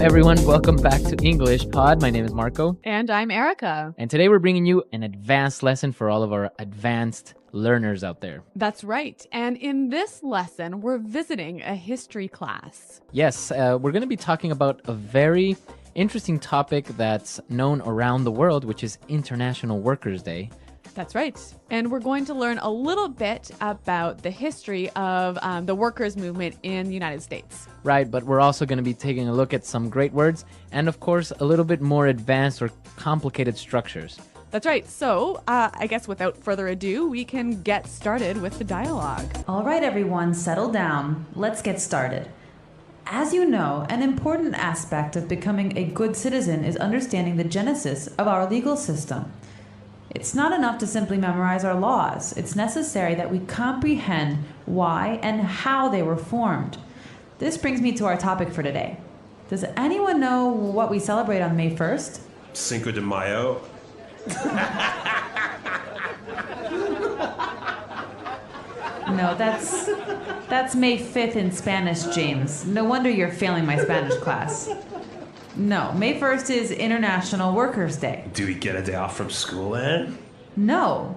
everyone. Welcome back to English Pod. My name is Marco. And I'm Erica. And today we're bringing you an advanced lesson for all of our advanced learners out there. That's right. And in this lesson, we're visiting a history class. Yes, we're going to be talking about a very interesting topic that's known around the world, which is International Workers' Day. That's right. And we're going to learn a little bit about the history of the workers' movement in the United States. Right, but we're also going to be taking a look at some great words and, of course, a little bit more advanced or complicated structures. That's right. So I guess without further ado, we can get started with the dialogue. All right, everyone, settle down. Let's get started. As you know, an important aspect of becoming a good citizen is understanding the genesis of our legal system. It's not enough to simply memorize our laws. It's necessary that we comprehend why and how they were formed. This brings me to our topic for today. Does anyone know what we celebrate on May 1st? Cinco de Mayo. No, that's May 5th in Spanish, James. No wonder you're failing my Spanish class. No, May 1st is International Workers' Day. Do we get a day off from school then? No,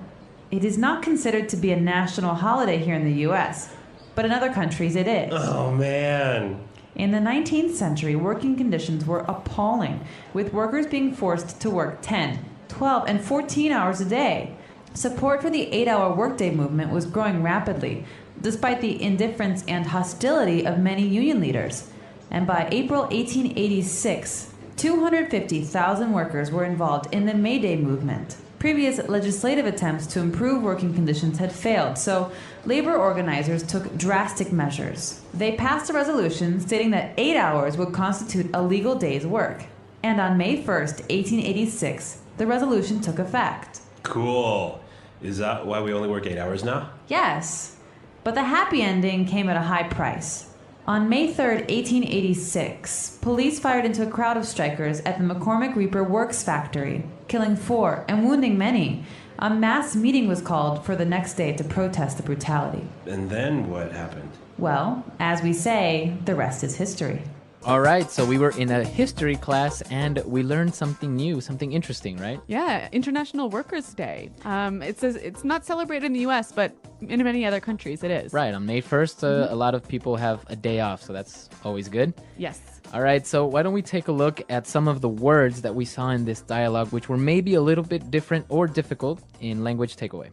it is not considered to be a national holiday here in the U.S., but in other countries it is. Oh, man. In the 19th century, working conditions were appalling, with workers being forced to work 10, 12, and 14 hours a day. Support for the 8-hour workday movement was growing rapidly, despite the indifference and hostility of many union leaders. And by April 1886, 250,000 workers were involved in the May Day movement. Previous legislative attempts to improve working conditions had failed, so labor organizers took drastic measures. They passed a resolution stating that 8 hours would constitute a legal day's work. And on May 1st, 1886, the resolution took effect. Cool. Is that why we only work 8 hours now? Yes, but the happy ending came at a high price. On May 3rd, 1886, police fired into a crowd of strikers at the McCormick Reaper Works factory, killing 4 and wounding many. A mass meeting was called for the next day to protest the brutality. And then what happened? Well, as we say, the rest is history. All right, so we were in a history class and we learned something new, something interesting, right? Yeah, International Workers' Day. It says it's not celebrated in the U.S., but in many other countries it is. Right, on May 1st, a lot of people have a day off, so that's always good. Yes. All right, so why don't we take a look at some of the words that we saw in this dialogue, which were maybe a little bit different or difficult in language takeaway.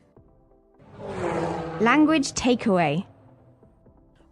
Language takeaway.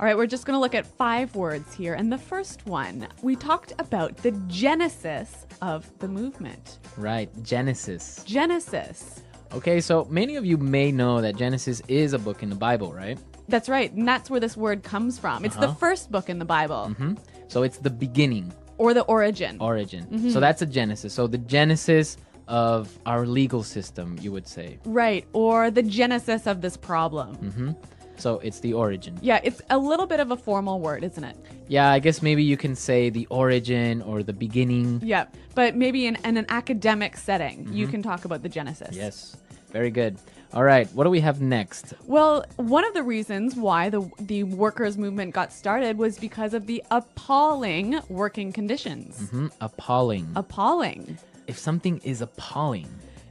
All right, we're just going to look at 5 words here. And the first one, we talked about the genesis of the movement. Right, Genesis. Genesis. Okay, so many of you may know that Genesis is a book in the Bible, right? That's right. And that's where this word comes from. It's the first book in the Bible. Mm-hmm. So it's the beginning. Or the origin. Origin. Mm-hmm. So that's a Genesis. So the genesis of our legal system, you would say. Right. Or the genesis of this problem. Mm-hmm. So it's the origin. Yeah, it's a little bit of a formal word, isn't it? Yeah, I guess maybe you can say the origin or the beginning. Yeah, but maybe in an academic setting, you can talk about the genesis. Yes, very good. All right, what do we have next? Well, one of the reasons why the workers' movement got started was because of the appalling working conditions. Mm-hmm. Appalling. Appalling. If something is appalling,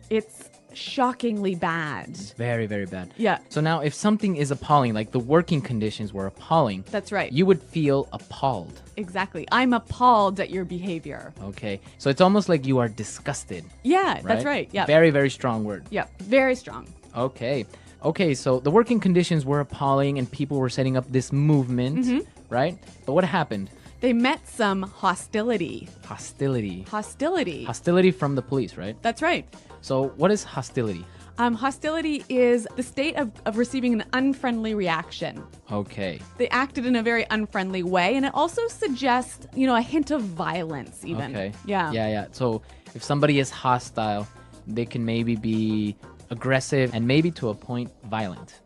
it's shockingly bad. it's very, very bad. Yeah. So now if something is appalling, like the working conditions were appalling, That's right. you would feel appalled. Exactly. I'm appalled at your behavior. Okay, so it's almost like you are disgusted. Yeah, that's right. Yeah. Very, very strong word. Yeah, very strong. Okay. Okay, so the working conditions were appalling and people were setting up this movement, right? But what happened? They met some hostility. Hostility. Hostility. Hostility from the police, right? That's right. So what is hostility? Hostility is the state of receiving an unfriendly reaction. Okay. They acted in a very unfriendly way, and it also suggests, a hint of violence even. Okay. Yeah. Yeah. So if somebody is hostile, they can maybe be aggressive and maybe to a point violent.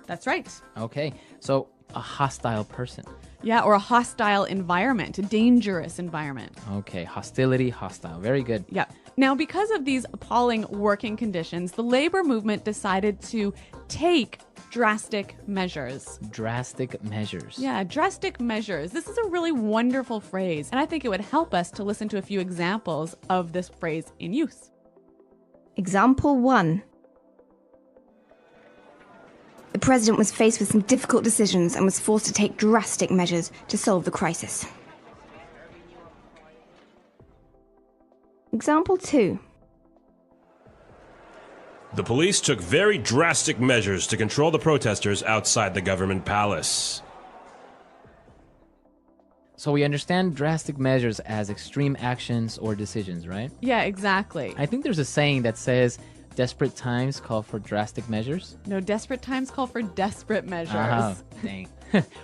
That's right. Okay. So a hostile person. Yeah, or a hostile environment, a dangerous environment. Okay, hostility, hostile. Very good. Yeah. Now, because of these appalling working conditions, the labor movement decided to take drastic measures. Drastic measures. Yeah, drastic measures. This is a really wonderful phrase, and I think it would help us to listen to a few examples of this phrase in use. Example 1. The president was faced with some difficult decisions and was forced to take drastic measures to solve the crisis. Example 2. The police took very drastic measures to control the protesters outside the government palace. So we understand drastic measures as extreme actions or decisions, right? Yeah, exactly. I think there's a saying that says desperate times call for drastic measures. No, desperate times call for desperate measures. Oh, dang.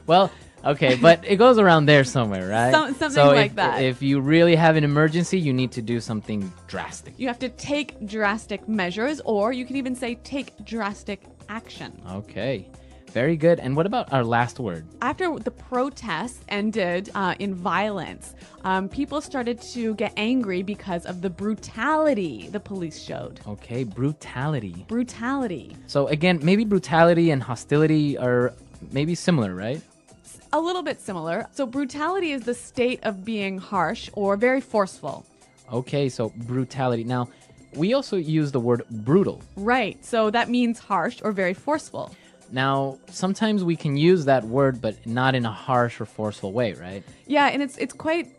Well, okay, but it goes around there somewhere, right? Something so like if, that. If you really have an emergency, you need to do something drastic. You have to take drastic measures, or you can even say take drastic action. Okay, very good. And what about our last word? After the protests ended in violence, people started to get angry because of the brutality the police showed. Okay, brutality. Brutality. So again, maybe brutality and hostility are maybe similar, right? A little bit similar. So brutality is the state of being harsh or very forceful. Okay, so brutality. Now, we also use the word brutal. Right. So that means harsh or very forceful. Now, sometimes we can use that word, but not in a harsh or forceful way, right? Yeah, and it's quite,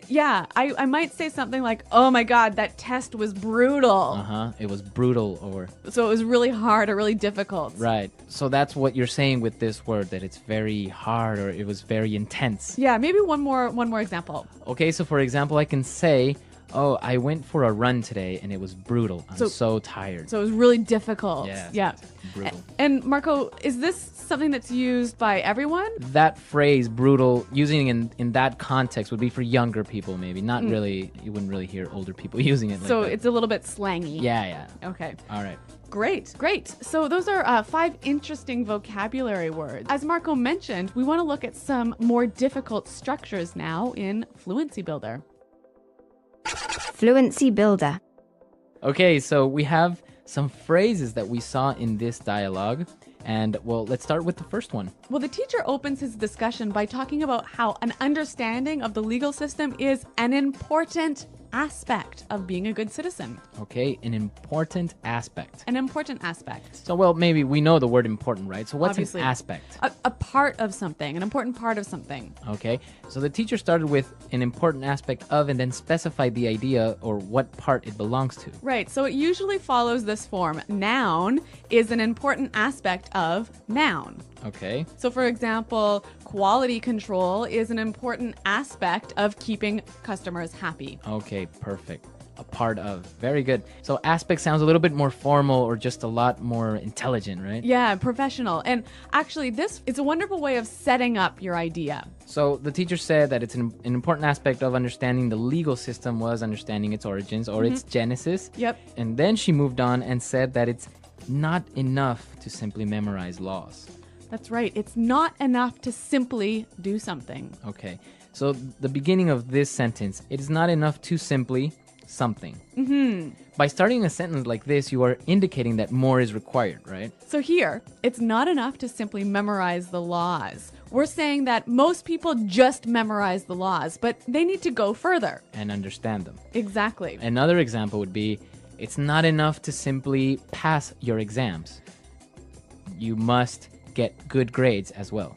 I might say something like, oh my God, that test was brutal. Uh-huh, it was brutal or... So it was really hard or really difficult. Right, so that's what you're saying with this word, that it's very hard or it was very intense. Yeah, maybe one more example. Okay, so for example, I can say, oh, I went for a run today and it was brutal. I'm so tired. So it was really difficult. Yeah. Brutal. And Marco, is this something that's used by everyone? That phrase, brutal, using in that context would be for younger people maybe. Not really, you wouldn't really hear older people using it like So that. it's a little bit slangy. Yeah. Okay. All right. Great. So those are 5 interesting vocabulary words. As Marco mentioned, we want to look at some more difficult structures now in Fluency Builder. Fluency Builder. Okay, so we have some phrases that we saw in this dialogue. And, well, let's start with the first one. Well, the teacher opens his discussion by talking about how an understanding of the legal system is an important aspect of being a good citizen. Okay, an important aspect. An important aspect. So, well, maybe we know the word important, right? So what's Obviously. an aspect? A part of something, an important part of something. Okay, so the teacher started with an important aspect of and then specified the idea or what part it belongs to. Right, so it usually follows this form. Noun is an important aspect of noun. Okay, So for example, quality control is an important aspect of keeping customers happy. okay, perfect. A part of. Very good. So aspect sounds a little bit more formal or just a lot more intelligent, right? Yeah, professional. And actually, this is a wonderful way of setting up your idea. So the teacher said that it's an important aspect of understanding the legal system was understanding its origins or its genesis. Yep. And then she moved on and said that it's not enough to simply memorize laws. That's right. It's not enough to simply do something. Okay. So the beginning of this sentence, it is not enough to simply something. By starting a sentence like this, you are indicating that more is required, right? So here, it's not enough to simply memorize the laws. We're saying that most people just memorize the laws, but they need to go further. And understand them. Exactly. Another example would be, it's not enough to simply pass your exams. You must get good grades as well.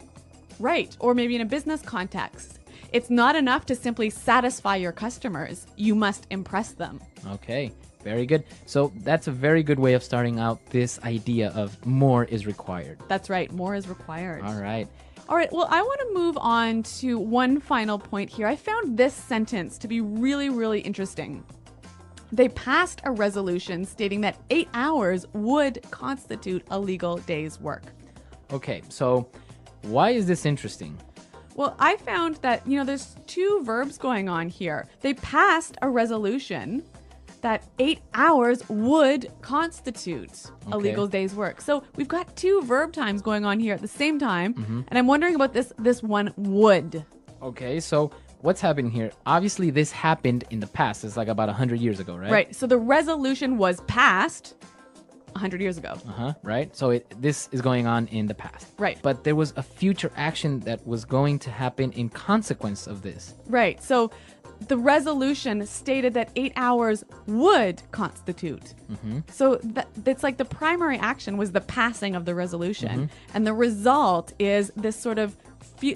Right. Or maybe in a business context. It's not enough to simply satisfy your customers. You must impress them. Okay, very good. So that's a very good way of starting out this idea of more is required. That's right. More is required. All right. All right. Well, I want to move on to one final point here. I found this sentence to be really, really interesting. They passed a resolution stating that 8 hours would constitute a legal day's work. Okay, so why is this interesting? Well, I found that, there's 2 verbs going on here. They passed a resolution that 8 hours would constitute a Okay. legal day's work. So we've got 2 verb times going on here at the same time. And I'm wondering about this one would. Okay, so what's happening here? Obviously, this happened in the past. It's like about 100 years ago, right? Right. So the resolution was passed 100 years ago. Right? So this is going on in the past. Right. But there was a future action that was going to happen in consequence of this. Right. So the resolution stated that 8 hours would constitute. So that's like the primary action was the passing of the resolution. And the result is this sort of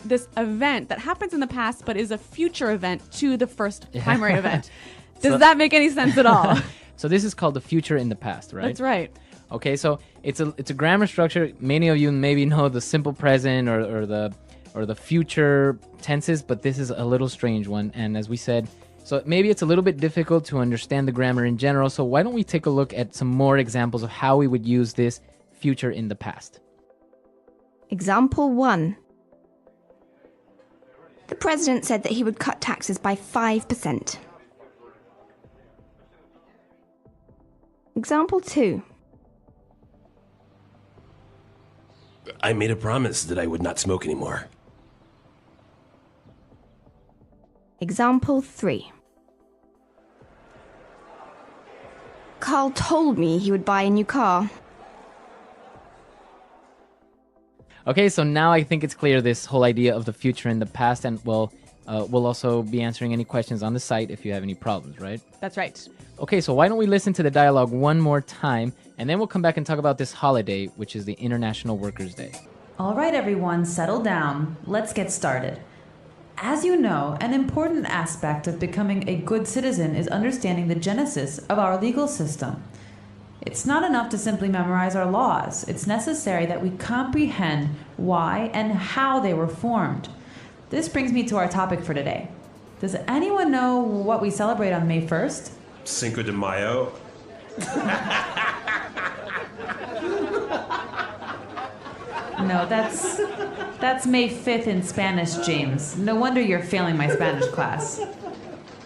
this event that happens in the past but is a future event to the first primary event. Does that make any sense at all? So this is called the future in the past, right? That's right. Okay, so it's a grammar structure. Many of you maybe know the simple present or the future tenses, but this is a little strange one. And as we said, so maybe it's a little bit difficult to understand the grammar in general. So why don't we take a look at some more examples of how we would use this future in the past? Example 1. The president said that he would cut taxes by 5%. Example 2. I made a promise that I would not smoke anymore. Example 3. Carl told me he would buy a new car. Okay, so now I think it's clear this whole idea of the future in the past, and we'll also be answering any questions on the site if you have any problems, right? That's right. Okay, so why don't we listen to the dialogue one more time, and then we'll come back and talk about this holiday, which is the International Workers' Day. All right, everyone, settle down. Let's get started. As you know, an important aspect of becoming a good citizen is understanding the genesis of our legal system. It's not enough to simply memorize our laws. It's necessary that we comprehend why and how they were formed. This brings me to our topic for today. Does anyone know what we celebrate on May 1st? Cinco de Mayo. No, that's May 5th in Spanish, James. No wonder you're failing my Spanish class.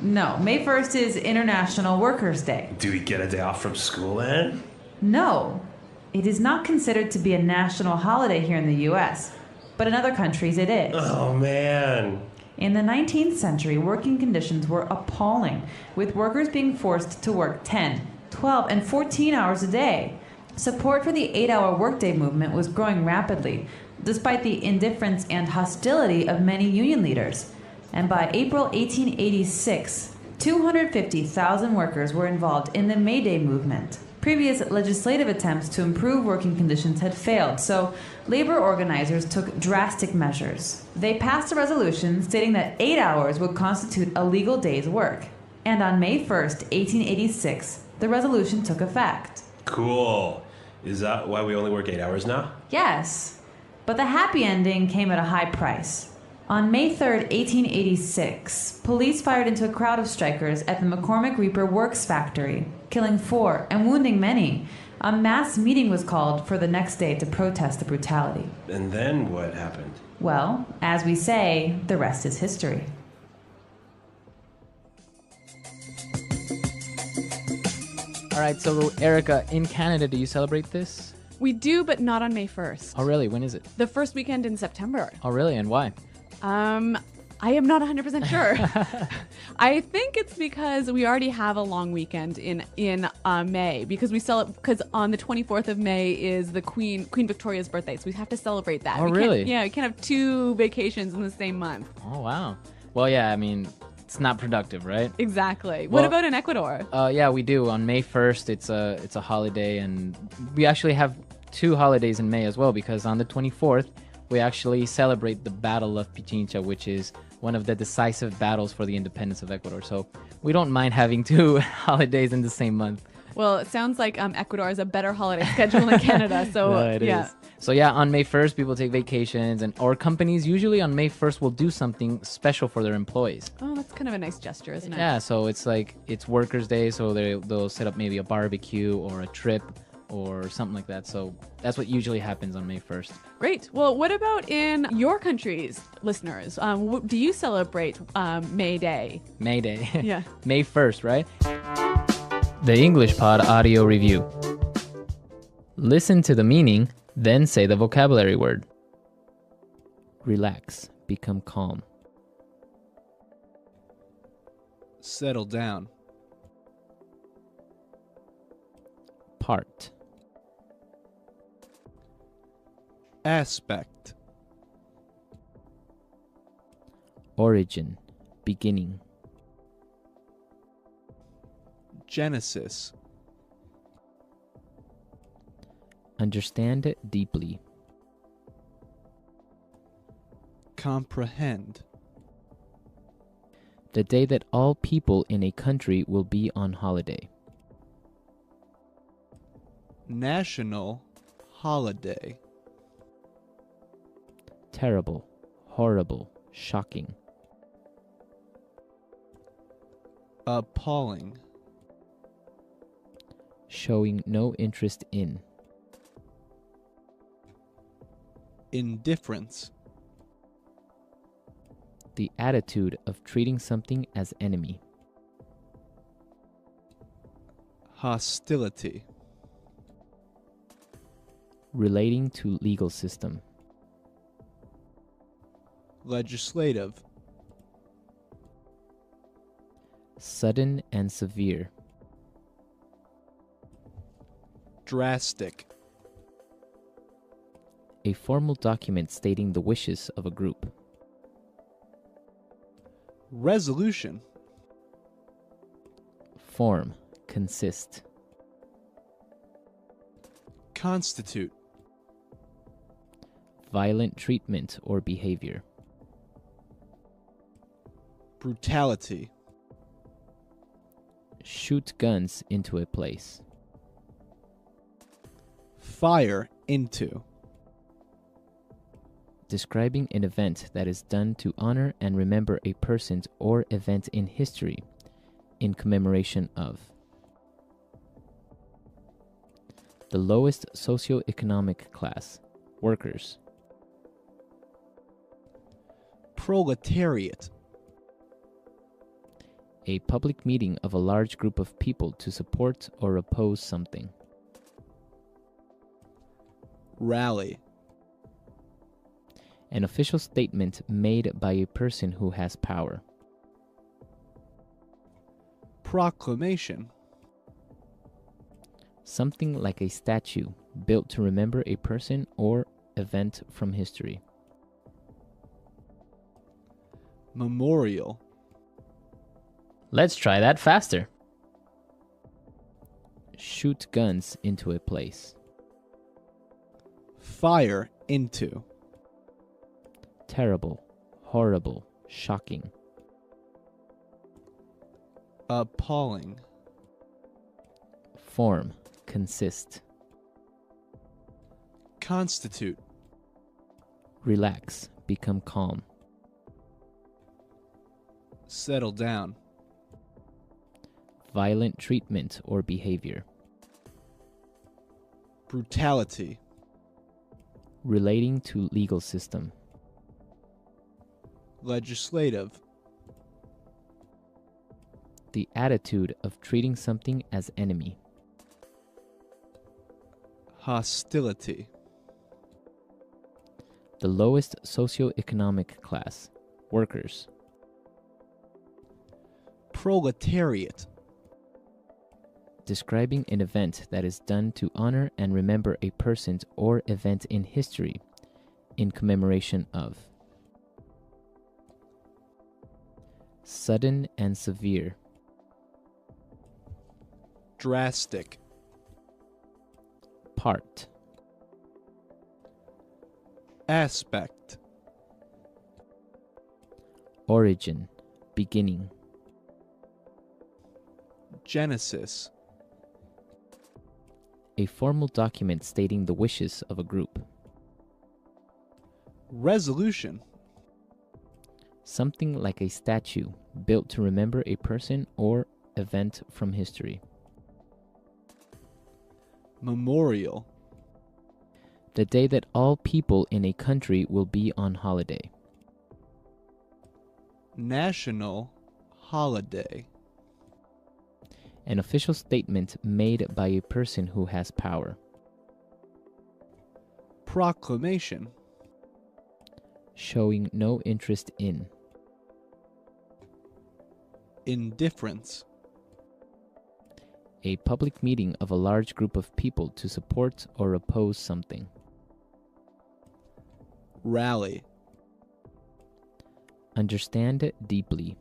No, May 1st is International Workers' Day. Do we get a day off from school then? No, it is not considered to be a national holiday here in the U.S., but in other countries it is. Oh, man. In the 19th century, working conditions were appalling, with workers being forced to work 10, 12, and 14 hours a day. Support for the 8-hour workday movement was growing rapidly, despite the indifference and hostility of many union leaders. And by April 1886, 250,000 workers were involved in the May Day movement. Previous legislative attempts to improve working conditions had failed, so labor organizers took drastic measures. They passed a resolution stating that 8 hours would constitute a legal day's work. And on May 1st, 1886, the resolution took effect. Cool. Is that why we only work 8 hours now? Yes, but the happy ending came at a high price. On May 3rd, 1886, police fired into a crowd of strikers at the McCormick Reaper Works factory, killing 4 and wounding many. A mass meeting was called for the next day to protest the brutality. And then what happened? Well, as we say, the rest is history. All right, so Erica, in Canada, do you celebrate this? We do, but not on May 1st. Oh, really? When is it? The first weekend in September. Oh, really? And why? I am not 100% sure. I think it's because we already have a long weekend in May because because on the 24th of May is the Queen Victoria's birthday, so we have to celebrate that. Oh, really? Yeah, we can't have 2 vacations in the same month. Oh, wow. Well, yeah, I mean, it's not productive, right? Exactly. Well, what about in Ecuador? Yeah, we do. On May 1st, it's a holiday, and we actually have 2 holidays in May as well, because on the 24th, we actually celebrate the Battle of Pichincha, which is one of the decisive battles for the independence of Ecuador. So we don't mind having 2 holidays in the same month. Well, it sounds like Ecuador has a better holiday schedule than Canada. So No, it yeah. is. So yeah, on May 1st, people take vacations, or companies usually on May 1st will do something special for their employees. Oh, that's kind of a nice gesture, isn't it? Yeah, so it's like it's Workers' Day, so they'll set up maybe a barbecue or a trip or something like that. So that's what usually happens on May 1st. Great. Well, what about in your countries, listeners? Do you celebrate May Day? May Day. Yeah. May 1st, right? The English Pod Audio Review. Listen to the meaning, then say the vocabulary word. Relax. Become calm. Settle down. Part. Aspect. Origin. Beginning. Genesis. Understand deeply. Comprehend. The day that all people in a country will be on holiday. National holiday. Terrible, horrible, shocking. Appalling. Showing no interest in. Indifference. The attitude of treating something as enemy. Hostility. Relating to legal system. Legislative. Sudden and severe. Drastic. A formal document stating the wishes of a group. Resolution. Form. Consist. Constitute. Violent treatment or behavior. Brutality. Shoot guns into a place. Fire into. Describing an event that is done to honor and remember a person or event in history, in commemoration of. The lowest socioeconomic class, workers. Proletariat. A public meeting of a large group of people to support or oppose something. Rally. An official statement made by a person who has power. Proclamation. Something like a statue built to remember a person or event from history. Memorial. Let's try that faster. Shoot guns into a place. Fire into. Terrible, horrible, shocking. Appalling. Form. Consist. Constitute. Relax. Become calm. Settle down. Violent treatment or behavior. Brutality. Relating to legal system. Legislative. The attitude of treating something as enemy. Hostility. The lowest socioeconomic class, workers. Proletariat. Describing an event that is done to honor and remember a person or event in history, in commemoration of. Sudden and severe. Drastic. Part. Aspect. Origin. Beginning. Genesis. A formal document stating the wishes of a group. Resolution. Something like a statue built to remember a person or event from history. Memorial. The day that all people in a country will be on holiday. National holiday. An official statement made by a person who has power. Proclamation. Showing no interest in. Indifference. A public meeting of a large group of people to support or oppose something. Rally. Understand it deeply.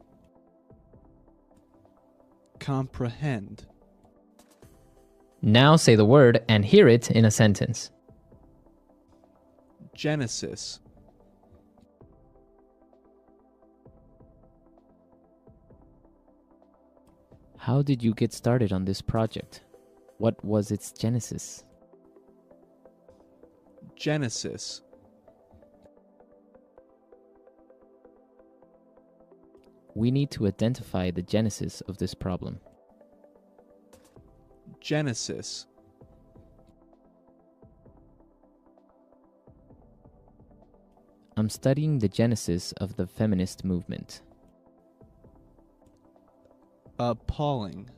Comprehend. Now say the word and hear it in a sentence. Genesis. How did you get started on this project? What was its genesis? Genesis. We need to identify the genesis of this problem. Genesis. I'm studying the genesis of the feminist movement. Appalling.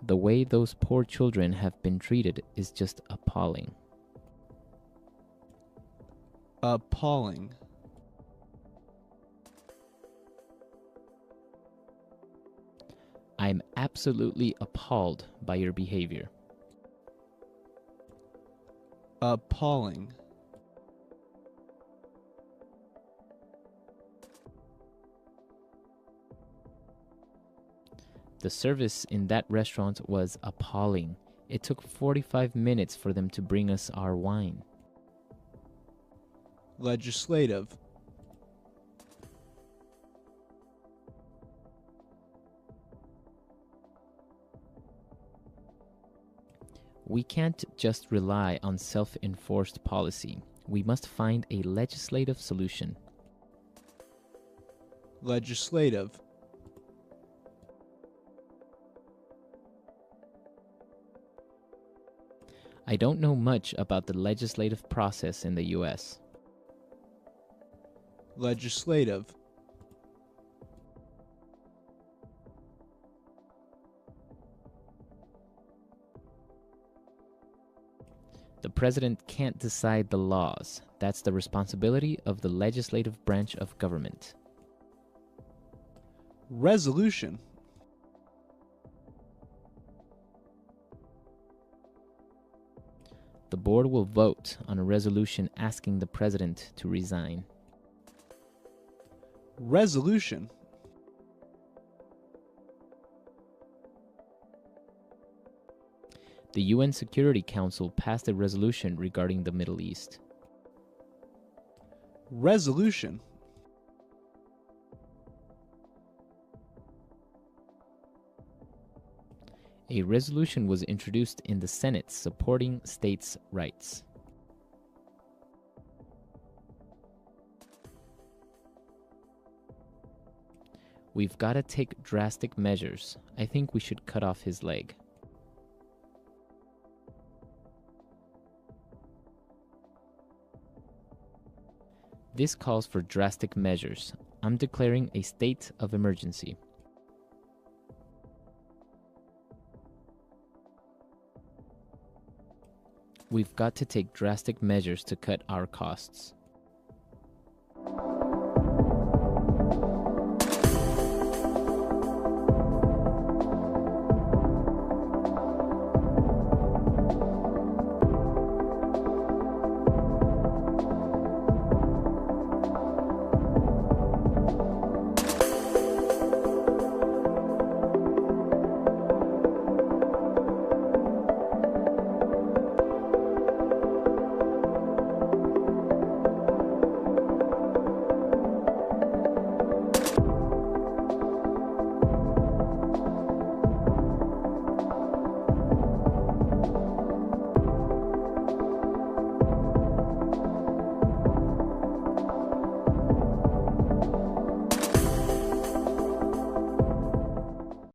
The way those poor children have been treated is just appalling. Appalling. I'm absolutely appalled by your behavior. Appalling. The service in that restaurant was appalling. It took 45 minutes for them to bring us our wine. Legislative. We can't just rely on self-enforced policy. We must find a legislative solution. Legislative. I don't know much about the legislative process in the US. Legislative. The president can't decide the laws. That's the responsibility of the legislative branch of government. Resolution. The board will vote on a resolution asking the president to resign. Resolution. The UN Security Council passed a resolution regarding the Middle East. Resolution. A resolution was introduced in the Senate supporting states' rights. We've got to take drastic measures. I think we should cut off his leg. This calls for drastic measures. I'm declaring a state of emergency. We've got to take drastic measures to cut our costs.